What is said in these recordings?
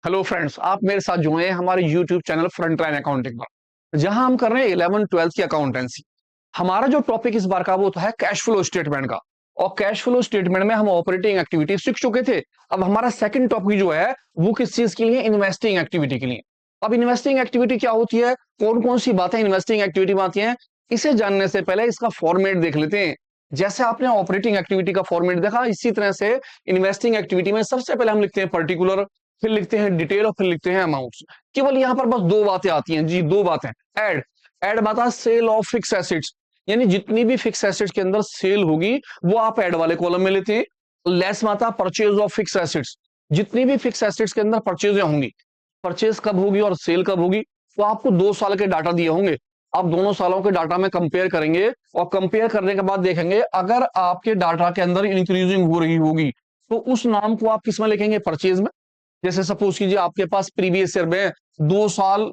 Hello friends, आप मेरे साथ जुड़े हैं हमारे YouTube channel front line accounting पर, जहां हम कर रहे हैं 11 12 की अकाउंटेंसी। हमारा जो टॉपिक इस बार का वो है कैश फ्लो स्टेटमेंट का। और कैश फ्लो स्टेटमेंट में हम ऑपरेटिंग एक्टिविटी सीख चुके थे। अब हमारा सेकंड टॉपिक जो है वो किस चीज के लिए? इन्वेस्टिंग एक्टिविटी के लिए। अब इन्वेस्टिंग एक्टिविटी क्या होती है, कौन कौन सी बातें इन्वेस्टिंग एक्टिविटी में आती हैं, इसे जानने से पहले इसका फॉर्मेट देख लेते हैं। जैसे आपने ऑपरेटिंग एक्टिविटी का फॉर्मेट देखा, इसी तरह से इन्वेस्टिंग एक्टिविटी में सबसे पहले हम लिखते हैं पर्टिकुलर, फिर लिखते हैं डिटेल और फिर लिखते हैं अमाउंट्स। केवल यहां पर बस दो बातें आती हैं जी, दो बातें। ऐड ऐड बात सेल ऑफ फिक्स एसेट्स, यानी जितनी भी फिक्स एसेट्स के अंदर सेल होगी वो आप ऐड वाले कॉलम में लेते हैं। लेस माता परचेज ऑफ फिक्स एसेट्स, जितनी भी फिक्स एसेट्स के अंदर परचेज होंगी, परचेज कब होगी और सेल कब होगी, तो आपको 2 साल के डाटा दिए होंगे। आप दोनों सालों के डाटा में कंपेयर करेंगे और कंपेयर करने के बाद देखेंगे अगर आपके डाटा के अंदर इंक्रीजिंग हो रही होगी तो उस नाम को आप किस में लिखेंगे? परचेज में। जैसे सपोज कीजिए आपके पास प्रीवियस ईयर में 2 साल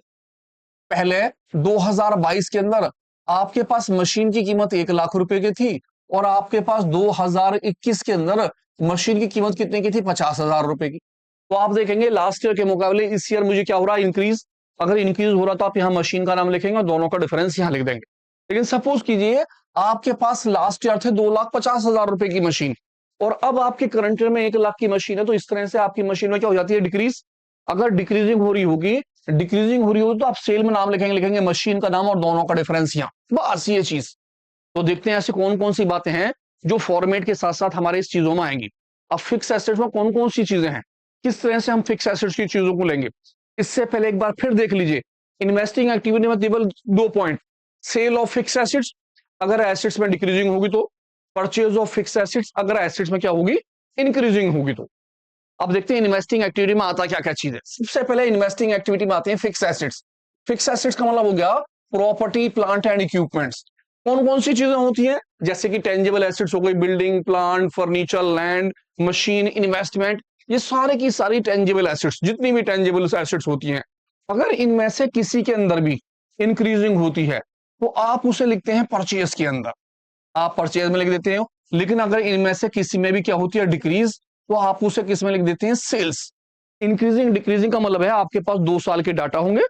पहले 2022 के अंदर आपके पास मशीन की कीमत 1 लाख रुपए की थी और आपके पास 2021 के अंदर मशीन की कीमत कितने की थी? 50,000 रुपए की। तो आप देखेंगे लास्ट ईयर के मुकाबले इस ईयर मुझे क्या हो रहा है? इंक्रीज। अगर इंक्रीज हो रहा तो आप यहाँ मशीन का नाम लिखेंगे और दोनों का डिफरेंस यहाँ लिख देंगे। लेकिन सपोज कीजिए आपके पास लास्ट ईयर थे 2,50,000 रुपए की मशीन और अब आपके करंट ईयर में 1 लाख की मशीन है, तो इस तरह से आपकी मशीन में क्या हो जाती है? डिक्रीज। अगर डिक्रीजिंग हो रही होगी, तो आप सेल में नाम लिखेंगे मशीन का नाम और दोनों का डिफरेंस यहाँ, बस ये चीज। तो देखते हैं ऐसे कौन कौन सी बातें हैं जो फॉर्मेट के साथ साथ हमारे इस चीजों में आएंगी। अब फिक्स एसेट्स में कौन कौन सी चीजें हैं, किस तरह से हम फिक्स एसेट्स की चीजों को लेंगे, इससे पहले एक बार फिर देख लीजिए। इन्वेस्टिंग एक्टिविटी में केवल 2 point. Sale of fix assets, अगर एसेट्स में डिक्रीजिंग होगी तो। परचेज ऑफ फिक्स एसेट्स, अगर एसेट्स में क्या होगी? इंक्रीजिंग होगी तो। अब देखते हैं इन्वेस्टिंग एक्टिविटी में आता क्या क्या चीज है। सबसे पहले इन्वेस्टिंग एक्टिविटी में आते हैं फिक्स एसेट्स। फिक्स एसेट्स का मतलब हो गया प्रॉपर्टी, प्लांट एंड इक्विपमेंट्स। कौन कौन सी चीजें होती हैं? जैसे कि टेंजिबल एसेट्स हो गई, building, plant, furniture, land, machine, investment, ये सारे की सारी टेंजिबल एसेट्स, जितनी भी टेंजिबल एसेट्स होती हैं, अगर इनमें से किसी के अंदर भी इंक्रीजिंग होती है तो आप उसे लिखते हैं परचेज के अंदर, आप परचेज में लिख देते हो। लेकिन अगर इनमें से किसी में भी क्या होती है? डिक्रीज, तो आप उसे किस में लिख देते हैं? सेल्स। इंक्रीजिंग डिक्रीजिंग का मतलब है आपके पास 2 साल के डाटा होंगे,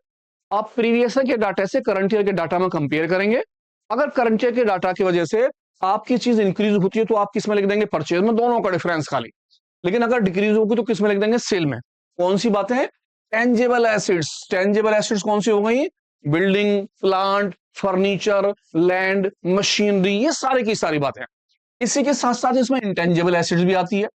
आप प्रीवियस ईयर के डाटा से करंट ईयर के डाटा में कंपेयर करेंगे। अगर करंट ईयर के डाटा की वजह से आपकी चीज इंक्रीज होती है तो आप किस में लिख देंगे? परचेज में, दोनों का डिफरेंस खाली। लेकिन अगर डिक्रीज होगी तो किस में लिख देंगे? सेल में। कौन सी बातें हैं? Tangible acids. टेंजेबल एसिड्स कौन सी हो गई? Building, plant, furniture, land, machinery, ये सारी की सारी बातें। इसी के साथ साथ इसमें इंटेंजेबल एसिड्स भी आती है।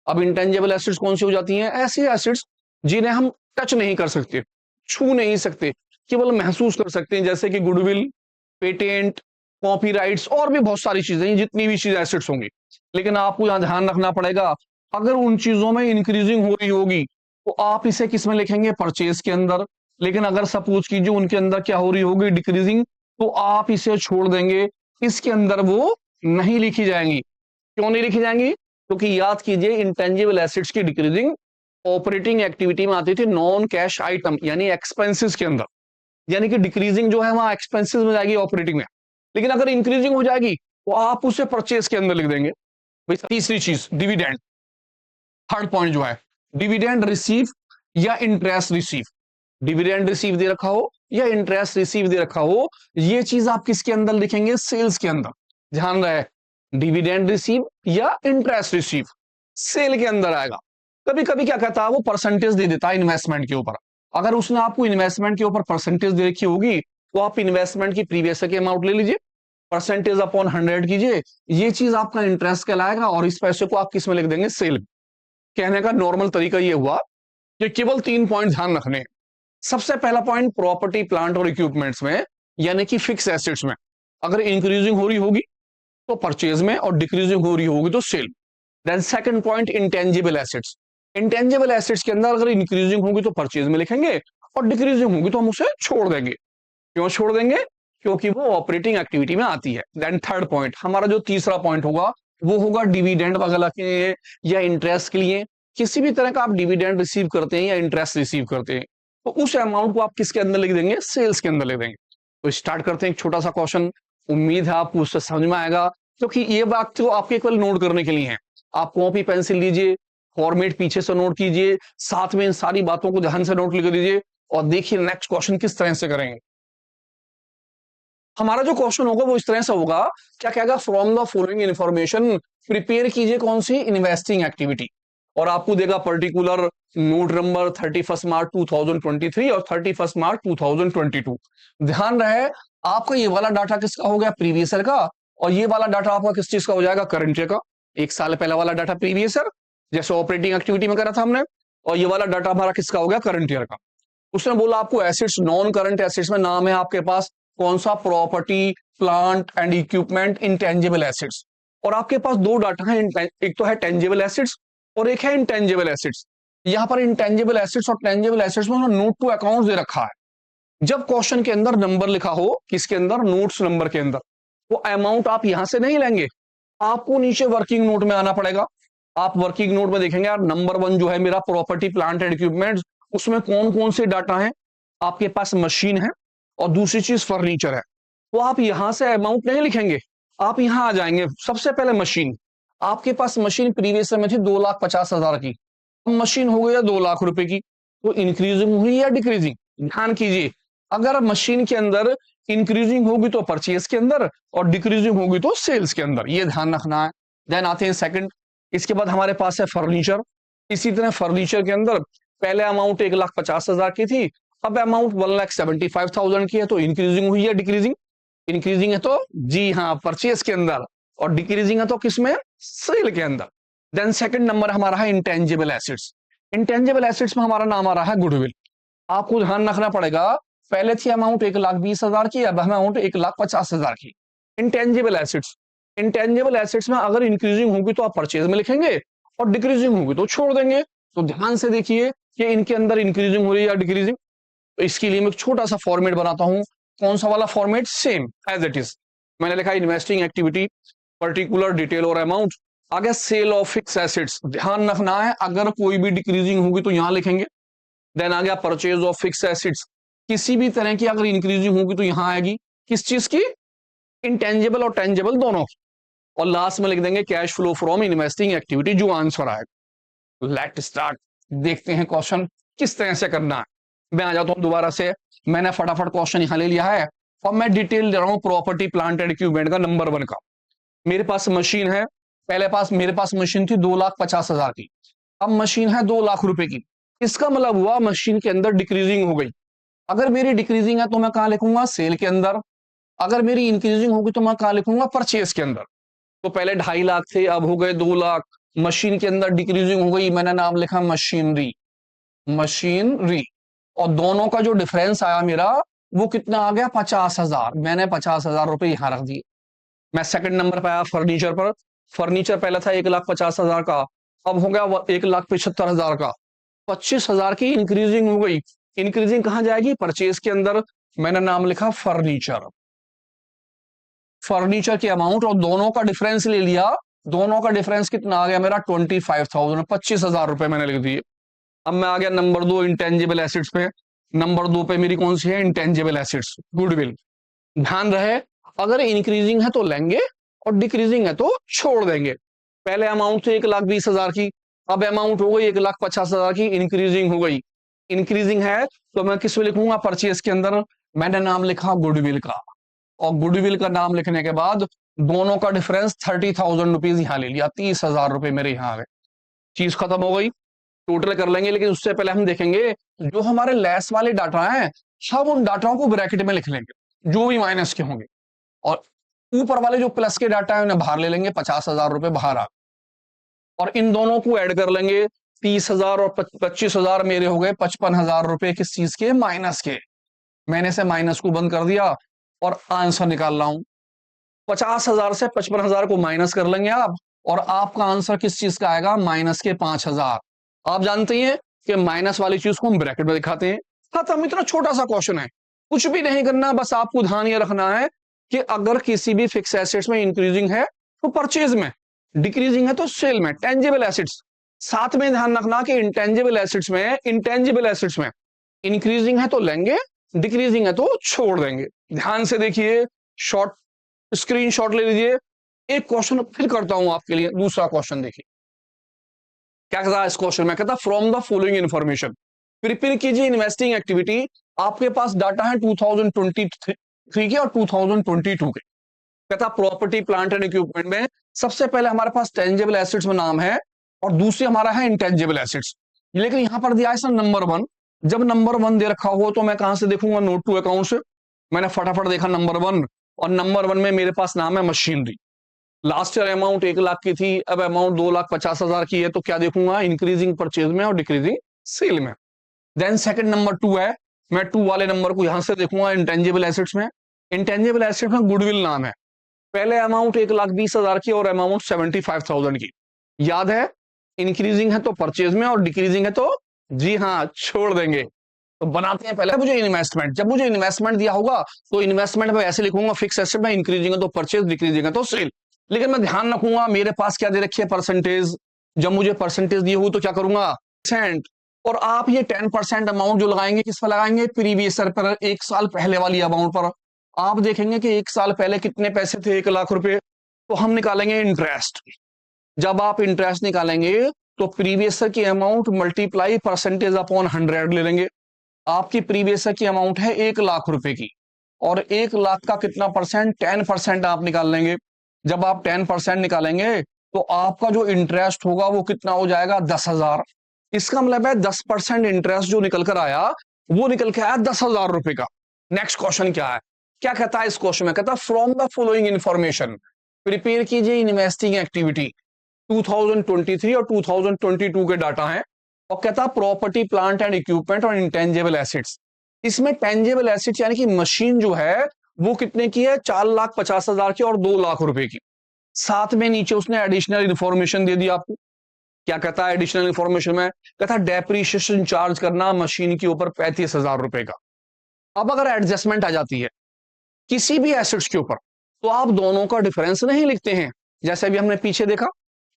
अब इंटेंजेबल एसिड्स कौन सी हो जाती हैं? ऐसी एसिड्स जिन्हें हम टच नहीं कर सकते, छू नहीं सकते, केवल महसूस कर सकते हैं, जैसे कि गुडविल, पेटेंट, कॉपीराइट्स और भी बहुत सारी चीजें, जितनी भी चीज एसिड्स होंगी। लेकिन आपको यहां ध्यान रखना पड़ेगा, अगर उन चीजों में इंक्रीजिंग हो रही होगी तो आप इसे किस में लिखेंगे? परचेज के अंदर। लेकिन अगर सपोज कीजिए उनके अंदर क्या हो रही होगी? डिक्रीजिंग, तो आप इसे छोड़ देंगे, इसके अंदर वो नहीं लिखी जाएंगी। क्यों नहीं लिखी जाएंगी? क्योंकि याद कीजिए इंटेंजिबल एसेट्स की डिक्रीजिंग ऑपरेटिंग एक्टिविटी में आती थी नॉन कैश आइटम यानी एक्सपेंसेस के अंदर। यानी कि डिक्रीजिंग जो है वहां एक्सपेंसेस में जाएगी ऑपरेटिंग में। लेकिन अगर इंक्रीजिंग हो जाएगी तो आप उसे परचेज के अंदर लिख देंगे। भाई तीसरी चीज डिविडेंड, थर्ड पॉइंट जो है डिविडेंड रिसीव या इंटरेस्ट रिसीव। डिविडेंड रिसीव दे रखा हो या इंटरेस्ट रिसीव दे रखा हो, ये चीज आप किसके अंदर लिखेंगे? सेल्स के अंदर। ध्यान रहे, डिविडेंड रिसीव या इंटरेस्ट रिसीव सेल के अंदर आएगा। कभी कभी क्या कहता है वो परसेंटेज दे देता है इन्वेस्टमेंट के ऊपर। अगर उसने आपको इन्वेस्टमेंट के ऊपर परसेंटेज दे रखी होगी तो आप इन्वेस्टमेंट की प्रीवियस के अमाउंट ले लीजिए, परसेंटेज अपॉन 100 कीजिए, ये चीज आपका इंटरेस्ट कहलाएगा और इस पैसे को आप किस में लिख देंगे? सेल। कहने का नॉर्मल तरीका ये हुआ कि केवल 3 पॉइंट ध्यान रखने। सबसे पहला पॉइंट प्रॉपर्टी, प्लांट और इक्विपमेंट्स में यानी कि फिक्स एसेट्स में अगर इंक्रीजिंग हो रही होगी तो परचेज में और डिक्रीजिंग हो रही होगी तो sale. Then second point intangible assets. Intangible assets के अंदर अगर इंक्रीजिंग होगी तो परचेज में लिखेंगे और डिक्रीजिंग होगी तो हम उसे छोड़ देंगे। क्यों छोड़ देंगे? क्योंकि वो ऑपरेटिंग एक्टिविटी में आती है। देन थर्ड पॉइंट, हमारा जो तीसरा पॉइंट होगा वो होगा डिविडेंड वगैरह के लिए या इंटरेस्ट के लिए। किसी भी तरह का आप डिविडेंड रिसीव करते हैं या इंटरेस्ट रिसीव करते हैं तो उस अमाउंट को आप किसके अंदर लिख देंगे? सेल्स के अंदर लिख देंगे। तो स्टार्ट करते हैं एक छोटा सा क्वेश्चन, उम्मीद है आपको उससे समझ में आएगा, क्योंकि ये बात तो आपके केवल नोट करने के लिए है। आप कॉपी पेंसिल लीजिए, फॉर्मेट पीछे से नोट कीजिए, साथ में इन सारी बातों को ध्यान से नोट लिख दीजिए और देखिए नेक्स्ट क्वेश्चन किस तरह से करेंगे। हमारा जो क्वेश्चन होगा वो इस तरह से होगा, क्या कहेगा, from the following information prepare कीजिए कौन सी इन्वेस्टिंग एक्टिविटी, और आपको देगा पर्टिकुलर नोट नंबर 31 मार्च 2023 और 31 मार्च 2022। ध्यान रहे आपका ये वाला डाटा किसका हो गया, प्रीवियस ईयर का, और ये वाला डाटा आपका किस चीज का हो जाएगा, करंट ईयर का। एक साल पहले वाला डाटा प्रीवियस ईयर जैसे ऑपरेटिंग एक्टिविटी में करा था हमने, और ये वाला डाटा हमारा किसका हो गया, करंट ईयर का। उसने बोला आपको एसेट्स, नॉन करंट एसेट्स में नाम है आपके पास कौन सा, property plant and equipment, intangible assets. और आपके पास दो डाटा है, एक तो है टेंजिबल एसेट्स और एक है इंटेंजिबल एसेट्स। यहां पर इंटेंजिबल एसेट्स और टेंजिबल एसेट्स में नोट टू अकाउंट दे रखा है। जब क्वेश्चन के अंदर नंबर लिखा हो, किसके अंदर, नोट्स नंबर के अंदर, वो अमाउंट आप यहां से नहीं लेंगे, आपको नीचे वर्किंग नोट में आना पड़ेगा। आप वर्किंग नोट में देखेंगे यार, नंबर 1 जो है मेरा प्रॉपर्टी प्लांट एंड इक्विपमेंट, उसमें कौन कौन से डाटा है, आपके पास मशीन है और दूसरी चीज फर्नीचर है। तो आप यहां से अमाउंट नहीं लिखेंगे, आप यहां आ जाएंगे। सबसे पहले मशीन, आपके पास मशीन प्रीवियस में थी 2,50,000 की, मशीन हो गया 2 लाख रुपए की, तो इंक्रीजिंग हुई या डिक्रीजिंग, ध्यान कीजिए। अगर मशीन के अंदर इंक्रीजिंग होगी तो परचेज के अंदर, और डिक्रीजिंग होगी तो सेल्स के अंदर, ये ध्यान रखना है। देन आते हैं सेकंड, इसके बाद हमारे पास है फर्नीचर। इसी तरह फर्नीचर के अंदर पहले अमाउंट 1,50,000 की थी, अब अमाउंट 1,75,000 की है, तो इंक्रीजिंग हुई है डिक्रीजिंग, इंक्रीजिंग है तो जी हाँ परचेज के अंदर, और डिक्रीजिंग है तो किसमें, सेल के अंदर। देन सेकंड नंबर हमारा है इंटेंजिबल एसेट्स। इंटेंजिबल एसेट्स में हमारा नाम आ रहा है गुडविल। आपको ध्यान रखना पड़ेगा, पहले थी अमाउंट 1,20,000 की, अब अमाउंट 1,50,000 की। इंटेंजिबल एसेट्स, इंटेंजिबल एसेट्स में अगर इंक्रीजिंग होगी तो आप परचेज में लिखेंगे, और डिक्रीजिंग होगी तो छोड़ देंगे। तो ध्यान से देखिए कि इनके अंदर इंक्रीजिंग हो रही है या डिक्रीजिंग। तो इसके लिए मैं एक छोटा सा फॉर्मेट बनाता हूं। कौन सा वाला format, same as it is. मैंने लिखा इन्वेस्टिंग एक्टिविटी, पर्टिकुलर, डिटेल और अमाउंट। आगे सेल ऑफ फिक्स एसेट्स, ध्यान रखना है अगर कोई भी डिक्रीजिंग होगी तो यहां लिखेंगे। देन आ गया परचेज ऑफ फिक्स एसेट्स, किसी भी तरह की अगर इंक्रीजिंग होगी तो यहां आएगी, किस चीज की, इंटेंजिबल और टेंजिबल दोनों की। और लास्ट में लिख देंगे cash flow from investing activity, जो आंसर आएगा। लेट स्टार्ट, देखते हैं क्वेश्चन किस तरह से करना है। मैं आ जाता हूं दोबारा से, मैंने फटाफट क्वेश्चन यहां ले लिया है, और मैं डिटेल दे रहा हूं प्रॉपर्टी प्लांट एंड इक्विपमेंट का, नंबर 1 का। मेरे पास मशीन है, मेरे पास मशीन थी 2,50,000 की, अब मशीन है 2 लाख रुपए की। इसका मतलब हुआ मशीन के अंदर डिक्रीजिंग हो गई। अगर मेरी डिक्रीजिंग है तो मैं कहां लिखूंगा, सेल के अंदर। अगर मेरी इंक्रीजिंग होगी तो मैं कहां लिखूंगा, परचेज के अंदर। तो पहले 2.5 लाख थे, अब हो गए 2 लाख। मशीन के अंदर डिक्रीजिंग हो गई, मैंने नाम लिखा मशीनरी, मशीनरी। और दोनों का जो डिफरेंस आया मेरा, वो कितना आ गया, 50,000। मैंने 50,000 रुपए यहां रख दिए। मैं सेकंड नंबर पे आया फर्नीचर पर। फर्नीचर पहले था 1,50,000 का, अब हो गया 1,75,000 का। 25,000 की इंक्रीजिंग हो गई। इंक्रीजिंग कहां जाएगी, परचेज के अंदर। मैंने नाम लिखा फर्नीचर, फर्नीचर की अमाउंट, और दोनों का डिफरेंस ले लिया। दोनों का डिफरेंस कितना आ गया मेरा, 25,000, 25,000 रुपए मैंने लिख दिए। अब मैं आ गया नंबर 2, इंटेंजिबल एसेट्स पे। नंबर 2 पे मेरी कौन सी है, इंटेंजिबल एसेट्स, गुडविल। ध्यान रहे अगर इंक्रीजिंग है तो लेंगे, और डिक्रीजिंग है तो छोड़ देंगे। पहले अमाउंट थी 1,20,000 की, अब अमाउंट हो गई 1,50,000 की, इंक्रीजिंग हो गई। इंक्रीजिंग है तो मैं किस में लिखूंगा, परचेज के अंदर। मैंने नाम लिखा गुडविल का, और गुडविल का नाम लिखने के बाद दोनों का डिफरेंस 30,000 रुपीज यहां ले लिया, 30,000 रुपए मेरे यहां आ गए। चीज खत्म हो गई। टोटल कर लेंगे, लेकिन उससे पहले हम देखेंगे जो हमारे लेस वाले डाटा हैं, सब उन डाटाओं को ब्रैकेट में लिख लेंगे जो भी माइनस के होंगे, और ऊपर वाले जो प्लस के डाटा है उन्हें बाहर ले लेंगे, 50,000 रुपए बाहर आ। और इन दोनों को ऐड कर लेंगे, 30,000 और 25,000 मेरे हो गए 55,000 रुपए किस चीज के, माइनस के। मैंने से माइनस को बंद कर दिया और आंसर निकाल रहा हूं। 50,000 से 55,000 को माइनस कर लेंगे आप, और आपका आंसर किस चीज का आएगा, माइनस के 5,000। आप जानते हैं कि माइनस वाली चीज को हम ब्रैकेट में दिखाते हैं। खत्म, इतना छोटा सा क्वेश्चन है, कुछ भी नहीं करना, बस आपको ध्यान ये रखना है कि अगर किसी भी फिक्स एसेट्स में इंक्रीजिंग है तो परचेज में, डिक्रीजिंग है तो सेल में। टेंजिबल एसेट्स, साथ में ध्यान रखना कि इंटेंजिबल एसेट्स में इंक्रीजिंग है तो लेंगे, डिक्रीजिंग है तो छोड़ देंगे। ध्यान से देखिए, शॉर्ट स्क्रीनशॉट ले लीजिए। एक क्वेश्चन फिर करता हूं आपके लिए, दूसरा क्वेश्चन देखिए। क्या कहता है इस क्वेश्चन में, कहता from the following information prepare कीजिए इन्वेस्टिंग एक्टिविटी। आपके पास डाटा है 2023 के और 2022 के। कहता प्रॉपर्टी प्लांट एंड इक्विपमेंट में सबसे पहले हमारे पास टेंजेबल एसेट्स में नाम है और दूसरी हमारा है इंटेंजेबल एसेट्स। लेकिन यहां पर दिया है सर नंबर 1। जब नंबर 1 दे रखा हो तो मैं कहां से देखूंगा, नोट टू अकाउंट से। मैंने फटाफट देखा नंबर 1 और नंबर 1 में मेरे पास नाम है machinery. Last year amount 1 lakh की थी, अब अमाउंट 2,50,000 की है, तो क्या देखूंगा, इंक्रीजिंग परचेज में और डिक्रीजिंग सेल में। देन सेकंड नंबर 2 है, मैं 2 वाले नंबर को यहां से देखूंगा इंटेंजिबल एसेट्स में। इंटेंजिबल एसेट्स में गुडविल नाम है, पहले अमाउंट 1,20,000 की और अमाउंट 75,000 की। याद है, इंक्रीजिंग है तो परचेज में और डिक्रीजिंग है तो, जी हाँ, छोड़ देंगे। तो बनाते हैं पहले मुझे इन्वेस्टमेंट। जब मुझे इन्वेस्टमेंट दिया होगा तो इन्वेस्टमेंट में ऐसे लिखूंगा, फिक्स एसेट में इंक्रीजिंग है तो परचेज, डिक्रीजिंग है तो सेल। लेकिन मैं ध्यान रखूंगा मेरे पास क्या दे रखी है, परसेंटेज। जब मुझे परसेंटेज दी हो तो क्या करूंगा, परसेंट। और आप ये 10% अमाउंट जो लगाएंगे किस पर लगाएंगे, प्रीवियस ईयर पर, 1 साल पहले वाली अमाउंट पर। आप देखेंगे कि 1 साल पहले कितने पैसे थे, 1 लाख रुपए, तो हम निकालेंगे इंटरेस्ट। जब आप इंटरेस्ट निकालेंगे तो प्रीवियस ईयर की अमाउंट मल्टीप्लाई परसेंटेज अपॉन 100 ले लेंगे। आपकी प्रीवियस ईयर की अमाउंट है 1 लाख रुपए की और 1 लाख का कितना परसेंट, 10% आप निकाल लेंगे। जब आप 10% निकालेंगे तो आपका जो इंटरेस्ट होगा वो कितना हो जाएगा, 10,000। इसका मतलब है 10% इंटरेस्ट जो निकल कर आया वो निकल के आया 10,000 रुपए का। नेक्स्ट क्वेश्चन क्या है, क्या कहता है इस क्वेश्चन में, कहता है from the following information prepare कीजिए इन्वेस्टिंग एक्टिविटी। 2023 और 2022 के डाटा हैं और कहता प्रॉपर्टी प्लांट एंड इक्विपमेंट और इंटेंजेबल एसेट्स। इसमें टेंजेबल एसेट्स यानी कि मशीन जो है वो कितने की है, 4,50,000 की और 2 लाख रुपए की। साथ में नीचे उसने एडिशनल इंफॉर्मेशन दे दी आपको। क्या कहता है एडिशनल इंफॉर्मेशन में, कहता डेप्रीशिएशन चार्ज करना मशीन के ऊपर 35,000 रुपए का। अब अगर एडजस्टमेंट आ जाती है किसी भी एसेट्स के ऊपर तो आप दोनों का डिफरेंस नहीं लिखते हैं। जैसे अभी हमने पीछे देखा,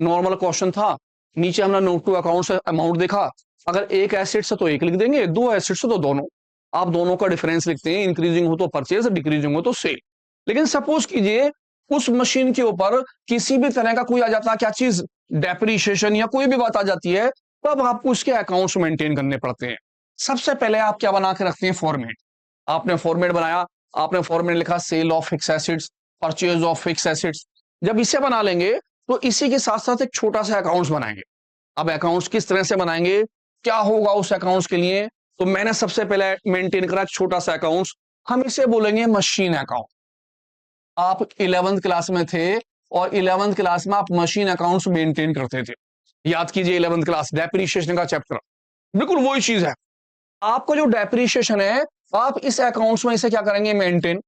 नॉर्मल क्वेश्चन था, नीचे हमने नोट टू अकाउंट से अमाउंट देखा। अगर एक एसेट से तो एक लिख देंगे, 2 एसेट से तो दोनों। आप दोनों का डिफरेंस लिखते हैं, इंक्रीजिंग हो तो परचेज, डिक्रीजिंग हो तो सेल। लेकिन सपोज कीजिए उस मशीन के ऊपर किसी भी तरह का कोई आ जाता है, क्या चीज, डेप्रीशिएशन या कोई भी बात आ जाती है, तब आपको उसके अकाउंट्स मेंटेन करने पड़ते हैं। सबसे पहले आप क्या बना के रखते हैं, फॉर्मेट। आपने फॉर्मेट बनाया, आपने फॉर्मेट लिखा sale of fix assets, purchase of fix assets. जब इसे बना लेंगे तो इसी के साथ साथ एक छोटा सा अकाउंट्स बनाएंगे। अब अकाउंट्स किस तरह से बनाएंगे, क्या होगा उस अकाउंट्स के लिए, तो मैंने सबसे पहले मेंटेन करा छोटा सा अकाउंट्स, हम इसे बोलेंगे मशीन अकाउंट। आप 11th क्लास में थे और 11th क्लास में आप मशीन अकाउंट्स मेंटेन करते थे। याद कीजिए 11th क्लास डेप्रीशिएशन का चैप्टर, बिल्कुल वही चीज है। आपका जो डेप्रीशिएशन है आप इस अकाउंट्स में इसे क्या करेंगे, मेंटेन।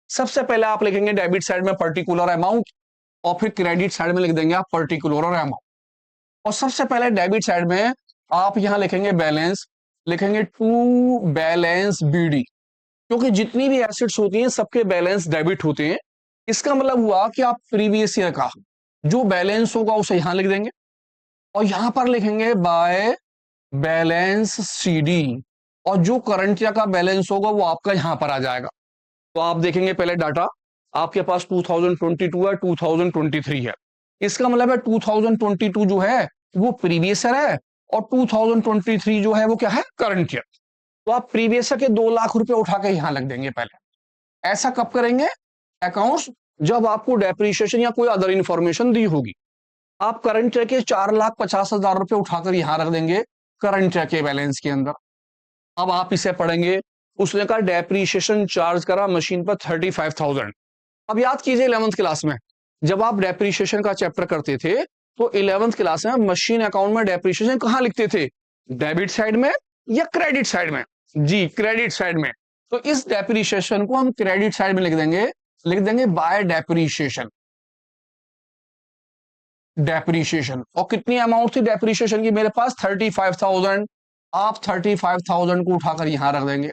सबसे पहले आप लिखेंगे डेबिट साइड में पर्टिकुलर अमाउंट और फिर क्रेडिट साइड में लिख देंगे आप पर्टिकुलर अमाउंट। और सबसे पहले डेबिट साइड में आप यहां लिखेंगे बैलेंस, लिखेंगे टू बैलेंस बीडी, क्योंकि जितनी भी एसेट्स होती हैं सबके बैलेंस डेबिट होते हैं। इसका मतलब हुआ कि आप प्रीवियस ईयर का जो बैलेंस होगा उसे यहां लिख देंगे और यहां पर लिखेंगे बाय बैलेंस सीडी, और जो करंट ईयर का बैलेंस होगा वो आपका यहां पर आ जाएगा। तो आप देखेंगे पहले डाटा आपके पास 2022 है, 2023 है। इसका मतलब है 2022 जो है वो प्रीवियस ईयर है और 2023 जो है वो क्या है, करंट ईयर। तो आप प्रीवियस ईयर के 2 लाख रुपए उठा के यहां लग देंगे पहले। ऐसा कब करेंगे, अकाउंट्स जब आपको डेप्रीशिएशन या कोई अदर इंफॉर्मेशन दी होगी। आप करंट ईयर के 4,50,000 रुपए उठाकर यहां रख देंगे करंट ईयर के बैलेंस के अंदर। अब आप इसे पढ़ेंगे, उसने कहा डेप्रीशिएशन चार्ज करा मशीन पर 35,000। अब याद कीजिए 11th क्लास में जब आप डेप्रीशिएशन का चैप्टर करते थे तो 11th क्लास में मशीन अकाउंट में डेप्रीशिएशन कहां लिखते थे, डेबिट साइड में या क्रेडिट साइड में, जी क्रेडिट साइड में। तो इस डेप्रीशिएशन को हम क्रेडिट साइड में लिख देंगे बाय डेप्रीशिएशन, डेप्रीशिएशन। और कितनी अमाउंट थी डेप्रीशिएशन की, मेरे पास 35,000। आप 35,000 को उठाकर यहां रख देंगे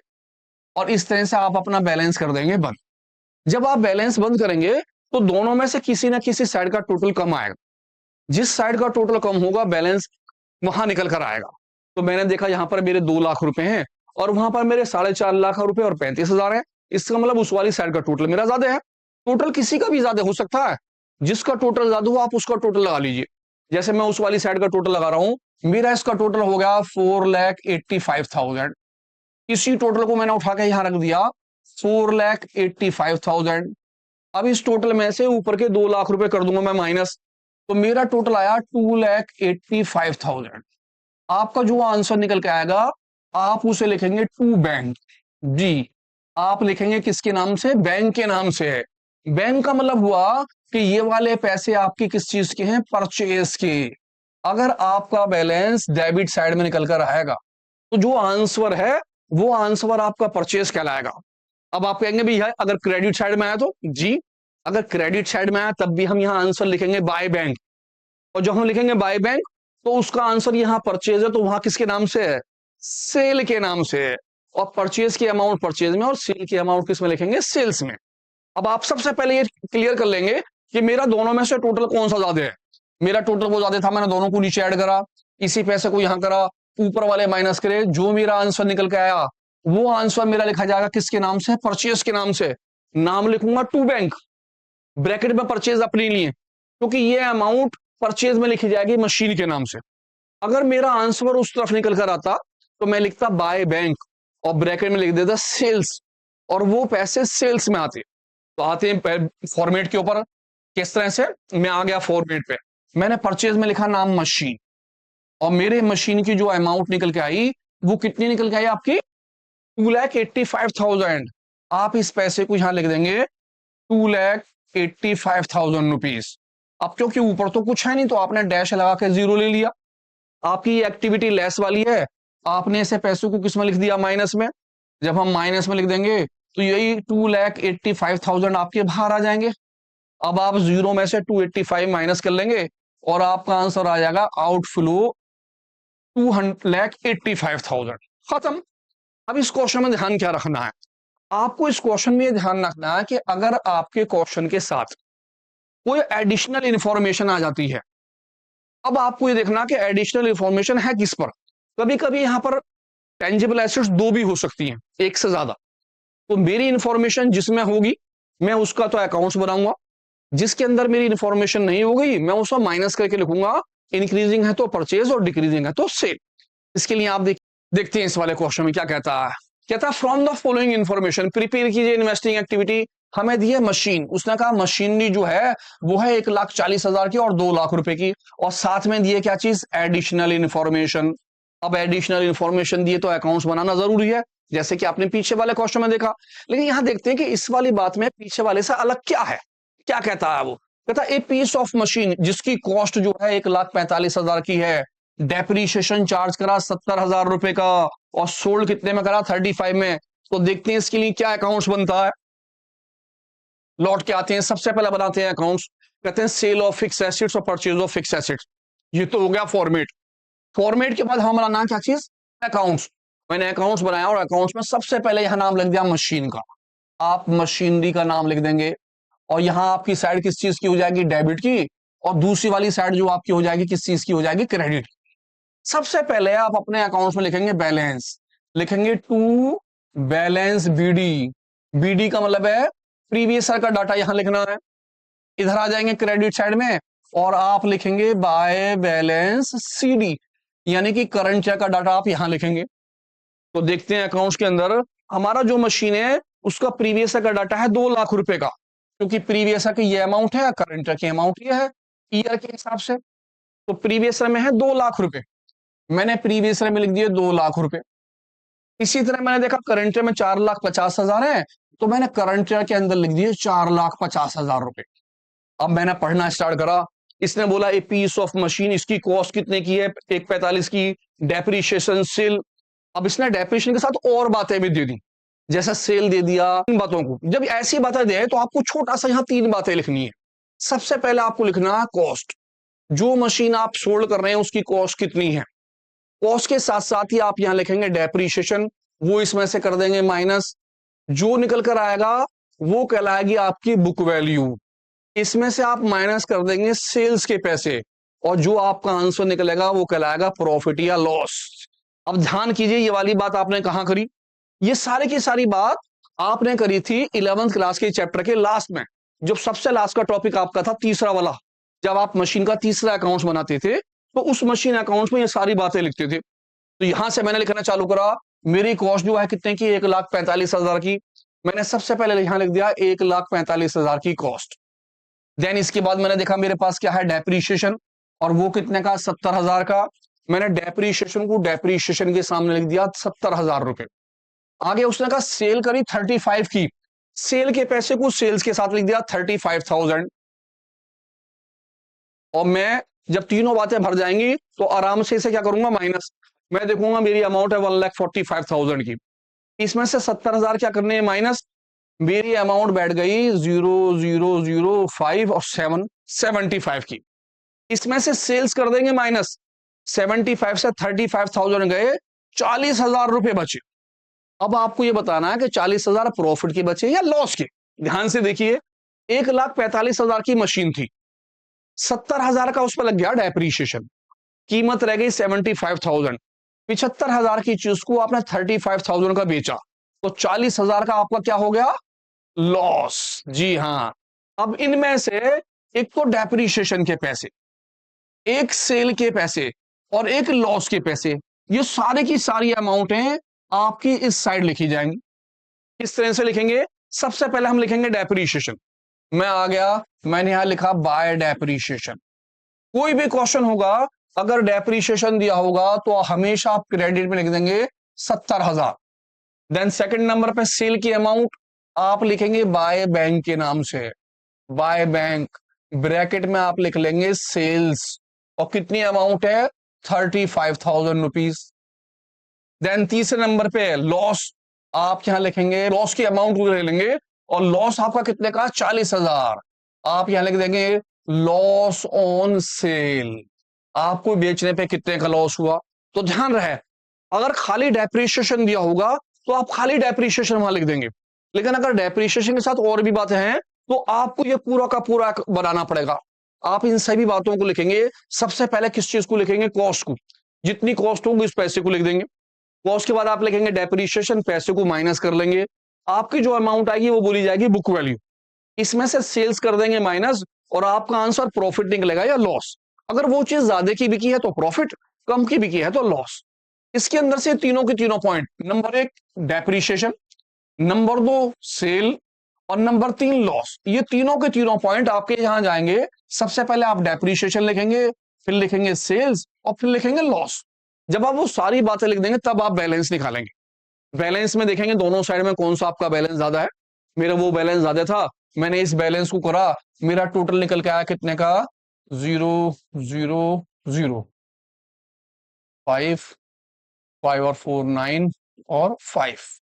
और इस तरह से आप अपना बैलेंस कर देंगे बंद। जब आप बैलेंस बंद करेंगे तो दोनों में से किसी ना किसी साइड का टोटल कम आएगा। जिस साइड का टोटल कम होगा बैलेंस वहां निकल कर आएगा। तो मैंने देखा यहां पर मेरे 2 लाख रुपए हैं और वहां पर मेरे 4.5 लाख रुपए और 35,000 है। इसका मतलब उस वाली साइड का टोटल मेरा ज्यादा है। टोटल किसी का भी ज्यादा हो सकता है, जिसका टोटल ज्यादा हो आप उसका टोटल लगा लीजिए। जैसे मैं उस वाली साइड का टोटल लगा रहा हूं मेरा इसका टोटल हो गया 4,85,000। इसी टोटल को मैंने उठा के यहां रख दिया 4,85,000। अब इस टोटल में से ऊपर के 2 लाख रुपए कर दूंगा मैं माइनस, तो मेरा टोटल आया 2,85,000। आपका जो आंसर निकल के आएगा आप उसे लिखेंगे टू बैंक। जी, आप लिखेंगे किसके नाम से? बैंक के नाम से है। बैंक का मतलब हुआ कि ये वाले पैसे आपकी किस चीज के हैं? परचेज के। अगर आपका बैलेंस डेबिट साइड में निकल कर आएगा तो जो आंसर है वो आंसर आपका परचेज कहलाएगा। अब आप कहेंगे भैया अगर क्रेडिट साइड में आया तो? जी, अगर क्रेडिट साइड में आया तब भी हम यहां आंसर लिखेंगे बाय बैंक, और जब हम लिखेंगे बाय बैंक तो उसका आंसर यहां परचेज है, तो वहां किसके नाम से है? सेल के नाम से है। और परचेज की अमाउंट परचेज में और सेल की अमाउंट किस में लिखेंगे? सेल्स में। अब आप सबसे पहले ये क्लियर कर लेंगे कि मेरा दोनों में से टोटल कौन सा ज्यादा है। मेरा टोटल वो ज्यादा था, मैंने दोनों को नीचे ऐड करा, इसी पैसे को यहां करा, ऊपर वाले माइनस करे, जो मेरा आंसर निकल के आया वो आंसर मेरा लिखा जाएगा किसके नाम से? परचेज के नाम से। नाम लिखूंगा टू बैंक, ब्रैकेट में परचेज अपने लिए, क्योंकि ये अमाउंट परचेज में लिखी जाएगी मशीन के नाम से। अगर मेरा आंसर उस तरफ निकल कर आता तो मैं लिखता बाय बैंक और ब्रैकेट में लिख देता सेल्स, और वो पैसे सेल्स में आते। तो आते हैं फॉर्मेट के ऊपर। किस तरह से? मैं आ गया फॉर्मेट पे, मैंने परचेज में लिखा नाम मशीन, और मेरे मशीन की जो अमाउंट निकल के आई वो कितनी निकल के आई आपकी? 2,85,000। आप इस पैसे को यहां लिख देंगे 2,85,000 रुपीज। अब क्योंकि ऊपर तो कुछ है नहीं तो आपने डैश लगा के जीरो ले लिया। आपकी एक्टिविटी लेस वाली है, आपने ऐसे पैसों को किस में लिख दिया? माइनस में। जब हम माइनस में लिख देंगे तो यही 2,85,000 आपके बाहर आ जाएंगे। अब आप जीरो में से 285 माइनस कर लेंगे और आपका आंसर आ जाएगा आउटफ्लो 2,85,000। खत्म। अब इस क्वेश्चन में ध्यान क्या रखना है? आपको इस क्वेश्चन में ध्यान रखना है कि अगर आपके क्वेश्चन के साथ कोई एडिशनल इंफॉर्मेशन आ जाती है, अब आपको ये देखना कि एडिशनल इंफॉर्मेशन है किस पर। कभी कभी यहां पर टेंजिबल एसेट्स दो भी हो सकती हैं, एक से ज्यादा। तो मेरी इंफॉर्मेशन जिसमें होगी मैं उसका तो अकाउंट्स बनाऊंगा, जिसके अंदर मेरी इंफॉर्मेशन नहीं हो गई मैं उसको माइनस करके लिखूंगा। इंक्रीजिंग है तो परचेज और डिक्रीजिंग है तो सेल। इसके लिए आप देखते हैं इस वाले क्वेश्चन में क्या कहता है। कहता है from the following information prepare कीजिए इन्वेस्टिंग एक्टिविटी। हमें दी है मशीन, उसने कहा मशीनरी जो है वो है 1,40,000 की और 2 लाख रुपए की, और साथ में दिए क्या चीज? Additional information. अब एडिशनल इंफॉर्मेशन दिए तो अकाउंट्स बनाना जरूरी है, जैसे कि आपने पीछे वाले क्वेश्चन में देखा। लेकिन यहां देखते हैं कि इस वाली बात में पीछे वाले से अलग क्या है। क्या कहता है वो? कहता है ए पीस ऑफ मशीन जिसकी कॉस्ट जो है 1,45,000 की है, डेप्रीशिएशन चार्ज करा 70,000 रुपए का, और सोल्ड कितने में करा? 35 में। तो देखते हैं इसके लिए क्या अकाउंट्स बनता है। लौट के आते हैं, सबसे पहले बनाते हैं अकाउंट्स। कहते हैं सेल ऑफ फिक्स एसेट्स और परचेज ऑफ फिक्स एसेट्स। ये तो हो गया फॉर्मेट। फॉर्मेट के बाद हम बनाना क्या चीज? अकाउंट्स। मैंने अकाउंट्स बनाया और अकाउंट्स में सबसे पहले यहां नाम लिख दिया मशीन का। आप मशीनरी का नाम लिख देंगे, और यहां आपकी साइड किस चीज की हो जाएगी? डेबिट की, और दूसरी वाली साइड जो आपकी हो जाएगी किस चीज की हो जाएगी? क्रेडिट। सबसे पहले आप अपने अकाउंट्स में लिखेंगे बैलेंस, लिखेंगे टू बैलेंस बीडी। बीडी का मतलब है प्रीवियस ईयर का डाटा यहां लिखना है। इधर आ जाएंगे क्रेडिट साइड में और आप लिखेंगे बाय बैलेंस सीडी, यानी कि करंट ईयर का डाटा आप यहां लिखेंगे। तो देखते हैं अकाउंट्स के अंदर हमारा जो मशीन है उसका प्रीवियस ईयर का डाटा है 2 लाख रुपए का, क्योंकि प्रीवियस ईयर की ये अमाउंट है, करंट ईयर की अमाउंट ये है ईयर के हिसाब से। तो प्रीवियस ईयर में है 2 लाख रुपए, मैंने प्रीवियस ईयर में लिख दिए 2 लाख रुपए। इसी तरह मैंने देखा करंट ईयर में 4,50,000 है, तो मैंने करंट ईयर के अंदर लिख दिए 4,50,000 रुपए। अब मैंने पढ़ना स्टार्ट करा। इसने बोला ए पीस ऑफ मशीन, इसकी कॉस्ट कितने की है? 1,45 की। Depreciation sale. अब इसने डेप्रीशिएशन के साथ और बातें भी दे दी, जैसा सेल दे दिया। इन बातों को जब ऐसी बातें दे तो आपको छोटा सा यहां 3 बातें लिखनी है। सबसे पहले आपको लिखना है कॉस्ट, जो मशीन आप सोल्ड कर रहे हैं उसकी कॉस्ट कितनी है। कॉस्ट के साथ साथ ही आप यहां लिखेंगे डेप्रीशिएशन, वो इसमें से कर देंगे माइनस। जो निकल कर आएगा वो कहलाएगी आपकी बुक वैल्यू, इसमें से आप माइनस कर देंगे सेल्स के पैसे, और जो आपका आंसर निकलेगा वो कहलाएगा प्रॉफिट या लॉस। अब ध्यान कीजिए ये वाली बात आपने कहां करी? ये सारी की सारी बात आपने करी थी 11th क्लास के चैप्टर के लास्ट में, जब सबसे लास्ट का टॉपिक आपका था तीसरा वाला, जब आप मशीन का तीसरा अकाउंट्स बनाते थे तो उस मशीन अकाउंट्स में ये सारी बातें लिखते थे। तो यहां से मैंने लिखना चालू करा, मेरी कॉस्ट जो है कितने की, 1,45,000 की। मैंने सबसे पहले यहां लिख दिया 1,45,000 की कॉस्ट। देन इसके बाद मैंने देखा मेरे पास क्या है, डेप्रीशिएशन, और वो कितने का, 70,000 का। मैंने डेप्रीशिएशन को डेप्रीशिएशन के सामने लिख दिया 70,000 रुपए। आगे उसने कहा सेल करी 35 की, सेल के पैसे को सेल्स के साथ लिख दिया 35,000। और मैं जब तीनों बातें भर जाएंगी तो आराम से इसे क्या करूंगा, माइनस। मैं देखूंगा मेरी अमाउंट है 1,45,000 की, इसमें से 70,000 क्या करने हैं, माइनस। मेरी अमाउंट बैठ गई 0,005 और 75 की। इसमें से सेल्स कर देंगे माइनस, 75 से 35,000 गए, 40,000 रुपए बचे। अब आपको ये बताना है कि 40,000 प्रॉफिट के बचे या लॉस के। ध्यान से देखिए, 1,45,000 की मशीन थी, 70,000 का उस पर लग गया डेप्रीशिएशन, कीमत रह गई 75,000। 75,000 की चीज को आपने 35,000 का बेचा, तो 40,000 का आपका क्या हो गया, लॉस। जी हां। अब इनमें से एक तो डेप्रीशिएशन के पैसे, एक सेल के पैसे, और एक लॉस के पैसे, ये सारे की सारी अमाउंटें आपकी इस साइड लिखी जाएंगी। किस तरह से लिखेंगे, सबसे पहले हम लिखेंगे डेप्रीशिएशन। मैं आ गया, मैंने यहां लिखा बाय डेप्रीशिएशन। कोई भी क्वेश्चन होगा, अगर डेप्रीशिएशन दिया होगा तो हमेशा आप क्रेडिट में लिख देंगे 70,000। देन सेकंड नंबर पे सेल की अमाउंट आप लिखेंगे बाय बैंक के नाम से, बाय बैंक, ब्रैकेट में आप लिख लेंगे सेल्स, और कितनी अमाउंट है, 35,000 रुपीज। देन तीसरे नंबर पे लॉस, आप यहां लिखेंगे लॉस की अमाउंट को ले लेंगे, और लॉस आपका कितने का, 40,000। आप यहां लिख देंगे लॉस ऑन सेल, आपको बेचने पे कितने का लॉस हुआ। तो ध्यान रहे, अगर खाली डेप्रीशिएशन दिया होगा तो आप खाली डेप्रीशिएशन वहां लिख देंगे, लेकिन अगर डेप्रीशिएशन के साथ और भी बातें हैं तो आपको ये पूरा का पूरा बनाना पड़ेगा। आप इन सभी बातों को लिखेंगे। सबसे पहले किस चीज को लिखेंगे, कॉस्ट को, जितनी कॉस्ट होगी उस पैसे को लिख देंगे। कॉस्ट के बाद आप लिखेंगे डेप्रीशिएशन, पैसे को माइनस कर लेंगे, आपकी जो अमाउंट आएगी वो बोली जाएगी बुक वैल्यू। इसमें से सेल्स कर देंगे माइनस, और आपका आंसर प्रॉफिट निकलेगा या लॉस। अगर वो चीज ज्यादा की बिकी है तो प्रॉफिट, कम की बिकी है तो लॉस। इसके अंदर से तीनों के तीनों point, number 1 depreciation, number 2 sale, और नंबर 3 लॉस, ये तीनों के तीनों पॉइंट आपके यहां जाएंगे। सबसे पहले आप डेप्रीशिएशन लिखेंगे, फिर लिखेंगे सेल्स, और फिर लिखेंगे लॉस। जब आप वो सारी बातें लिख देंगे तब आप बैलेंस निकालेंगे। बैलेंस में देखेंगे दोनों साइड में कौन सा आपका बैलेंस ज्यादा है। मेरा वो बैलेंस ज्यादा था, मैंने इस बैलेंस को करा, मेरा टोटल निकल के आया कितने का, 0,0,0,5, 5 और 4 9 और 5,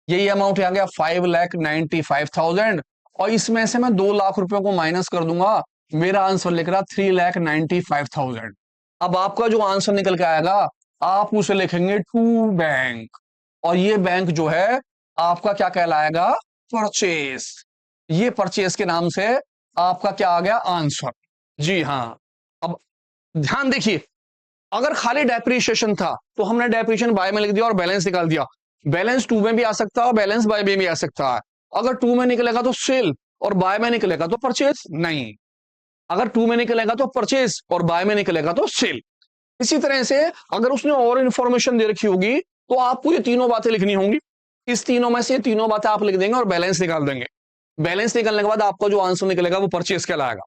यही अमाउंट आ गया 5,95,000। और इसमें से मैं 2 लाख रुपए को माइनस कर दूंगा, मेरा आंसर लिख रहा 3,95,000। अब आपका जो आंसर निकल के आएगा आप उसे लिखेंगे टू बैंक, और ये बैंक जो है आपका क्या कहलाएगा, परचेस। ये परचेस के नाम से आपका क्या आ गया, आंसर। जी हां। अब ध्यान देखिए, अगर खाली डेप्रीशिएशन था तो हमने डेप्रीशिएशन बाय में लिख दिया और बैलेंस निकाल दिया। बैलेंस टू में भी आ सकता है और बैलेंस बाय में भी आ सकता है। अगर टू में निकलेगा तो सेल, और बाय में निकलेगा तो परचेस नहीं। अगर टू में निकलेगा तो परचेस, और बाय में निकलेगा तो सेल। इसी तरह से अगर उसने और इंफॉर्मेशन दे रखी होगी तो आपको ये तीनों बातें लिखनी होंगी। इस तीनों में से तीनों बातें आप लिख देंगे और बैलेंस निकाल देंगे। बैलेंस निकालने के बाद आपका जो आंसर निकलेगा वो परचेस कहलाएगा।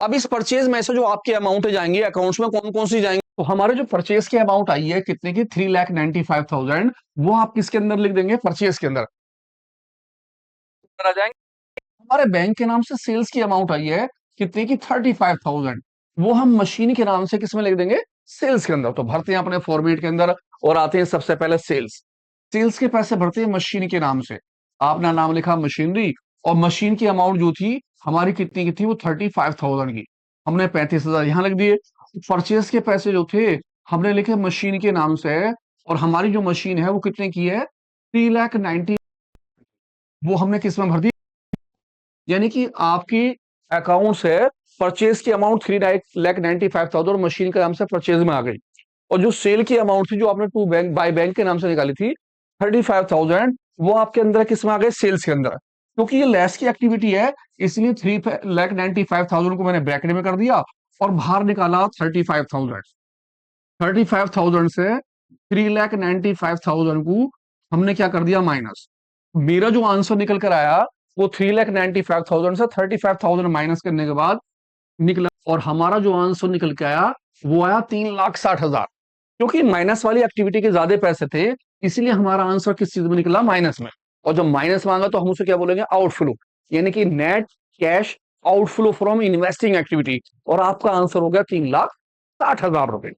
अब इस परचेज में से जो आपकी अमाउंट जाएंगी अकाउंट्स में कौन कौन सी जाएंगी, तो हमारे जो परचेज की अमाउंट आई है कितने की, 3,95,000, वो आप किसके अंदर लिख देंगे, परचेज के अंदर आ जाएंगे। हमारे बैंक के नाम से सेल्स की अमाउंट आई है कितने की, 35,000, वो हम मशीन के नाम से किसमें लिख देंगे, सेल्स के अंदर। तो भरते हैं अपने फॉर्मेट के अंदर, और आते हैं सबसे पहले सेल्स। सेल्स के पैसे भरते हैं मशीन के नाम से, आपने नाम लिखा मशीनरी, और मशीन की अमाउंट जो थी हमारी कितनी की थी, वो 35,000 की, हमने 35,000 यहां लिख दिए। परचेस के पैसे जो थे हमने लिखे मशीन के नाम से, और हमारी जो मशीन है वो कितने की है, 3,90,000, वो हमने किस में भर दी, यानी कि आपकी अकाउंट से परचेज की अमाउंट 3,95,000 और मशीन के नाम से परचेज में आ गई। और जो सेल की अमाउंट थी जो आपने टू बैंक बाय बैंक के नाम से निकाली थी 35,000, वो आपके अंदर किस में आ गए, सेल्स के अंदर। क्योंकि ये लेस की एक्टिविटी है इसलिए 3,95,000 को मैंने ब्रैकेट में कर दिया और बाहर निकाला 35,000। 35,000 से 3,95,000 को हमने क्या कर दिया माइनस। मेरा जो आंसर निकल कर आया वो 3,95,000 से 35,000 माइनस करने के बाद निकला, और हमारा जो आंसर निकल के आया वो आया 3,60,000। क्योंकि माइनस वाली एक्टिविटी के ज्यादा पैसे थे, इसलिए हमारा आंसर किस चीज में निकला, माइनस में। और जब माइनस मांगा तो हम उसे क्या बोलेंगे, आउटफ्लो, यानी कि net cash outflow from investing activity. और आपका आंसर हो गया 3,60,000 रुपए।